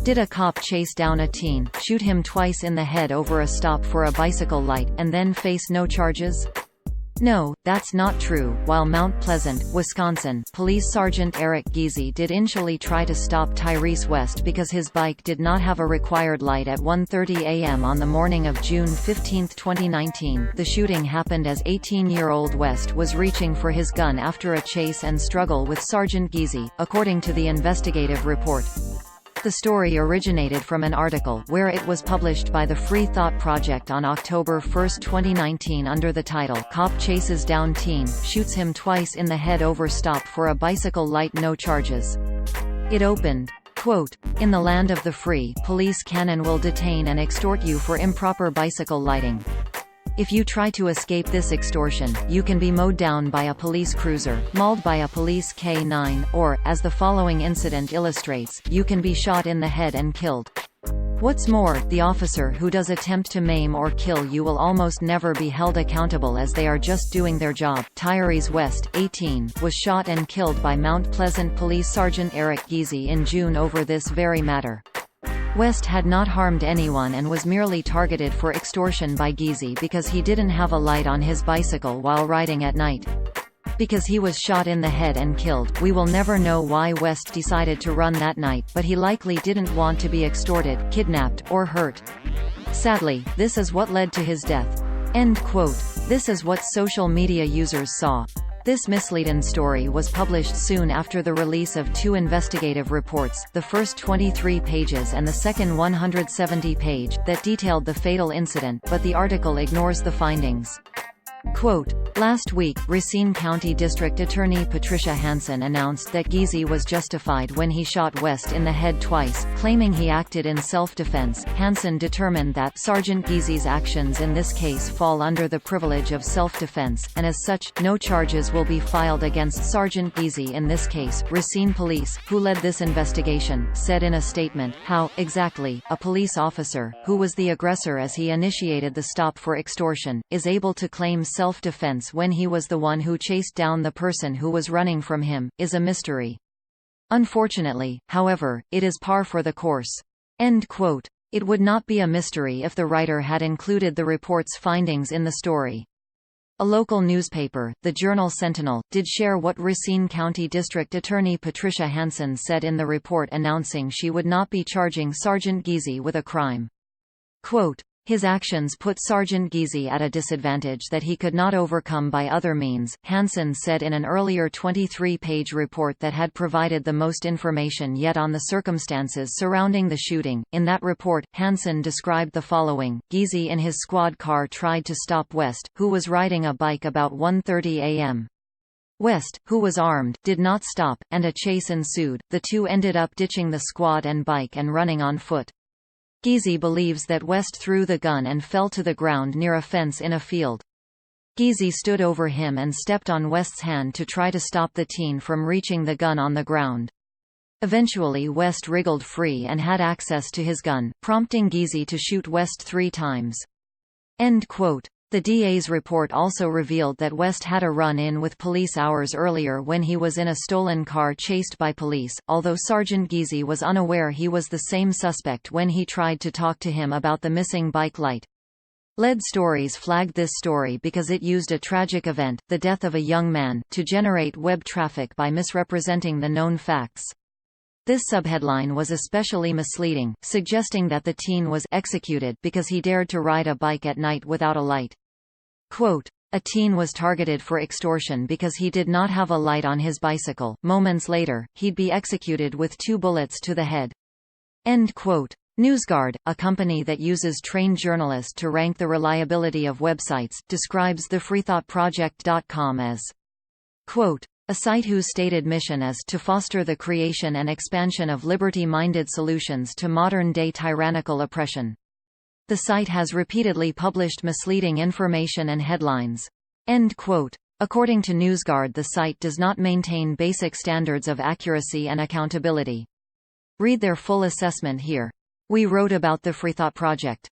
Did a cop chase down a teen, shoot him twice in the head over a stop for a bicycle light, and then face no charges? No, that's not true. While Mount Pleasant, Wisconsin, Police Sergeant Eric Giese did initially try to stop Tyrese West because his bike did not have a required light at 1:30 a.m. on the morning of June 15, 2019. The shooting happened as 18-year-old West was reaching for his gun after a chase and struggle with Sergeant Giese, according to the investigative report. The story originated from an article where it was published by the Free Thought Project on October 1, 2019 under the title "Cop Chases Down Teen, Shoots Him Twice in the Head Over Stop for a Bicycle Light, No Charges." It opened, quote, "In the land of the free, police can and will detain and extort you for improper bicycle lighting. If you try to escape this extortion, you can be mowed down by a police cruiser, mauled by a police K9, or, as the following incident illustrates, you can be shot in the head and killed. What's more, the officer who does attempt to maim or kill you will almost never be held accountable as they are just doing their job." Tyrese West, 18, was shot and killed by Mount Pleasant Police Sergeant Eric Giese in June over this very matter. West had not harmed anyone and was merely targeted for extortion by Giese because he didn't have a light on his bicycle while riding at night. Because he was shot in the head and killed, we will never know why West decided to run that night, but he likely didn't want to be extorted, kidnapped, or hurt. Sadly, this is what led to his death. End quote. This is what social media users saw. This misleading story was published soon after the release of two investigative reports, the first 23 pages and the second 170-page, that detailed the fatal incident, but the article ignores the findings. Quote, "Last week, Racine County District Attorney Patricia Hansen announced that Giese was justified when he shot West in the head twice, claiming he acted in self-defense. Hansen determined that Sergeant Giese's actions in this case fall under the privilege of self-defense, and as such, no charges will be filed against Sergeant Giese in this case." Racine Police, who led this investigation, said in a statement, "How, exactly, a police officer, who was the aggressor as he initiated the stop for extortion, is able to claim self-defense when he was the one who chased down the person who was running from him, is a mystery. Unfortunately, however, it is par for the course." End quote. It would not be a mystery if the writer had included the report's findings in the story. A local newspaper, the Journal-Sentinel, did share what Racine County District Attorney Patricia Hansen said in the report, announcing she would not be charging Sergeant Giese with a crime. Quote, "His actions put Sergeant Giese at a disadvantage that he could not overcome by other means," Hansen said in an earlier 23-page report that had provided the most information yet on the circumstances surrounding the shooting. In that report, Hansen described the following: Giese in his squad car tried to stop West, who was riding a bike about 1:30 a.m. West, who was armed, did not stop, and a chase ensued. The two ended up ditching the squad and bike and running on foot. Giese believes that West threw the gun and fell to the ground near a fence in a field. Giese stood over him and stepped on West's hand to try to stop the teen from reaching the gun on the ground. Eventually West wriggled free and had access to his gun, prompting Giese to shoot West 3 times. End quote. The DA's report also revealed that West had a run-in with police hours earlier when he was in a stolen car chased by police, although Sergeant Giese was unaware he was the same suspect when he tried to talk to him about the missing bike light. Lead Stories flagged this story because it used a tragic event, the death of a young man, to generate web traffic by misrepresenting the known facts. This subheadline was especially misleading, suggesting that the teen was executed because he dared to ride a bike at night without a light. Quote, "A teen was targeted for extortion because he did not have a light on his bicycle. Moments later, he'd be executed with 2 bullets to the head." End quote. NewsGuard, a company that uses trained journalists to rank the reliability of websites, describes the freethoughtproject.com as, quote, "A site whose stated mission is to foster the creation and expansion of liberty-minded solutions to modern-day tyrannical oppression." The site has repeatedly published misleading information and headlines. End quote. According to NewsGuard, the site does not maintain basic standards of accuracy and accountability. Read their full assessment here. We wrote about the Freethought Project.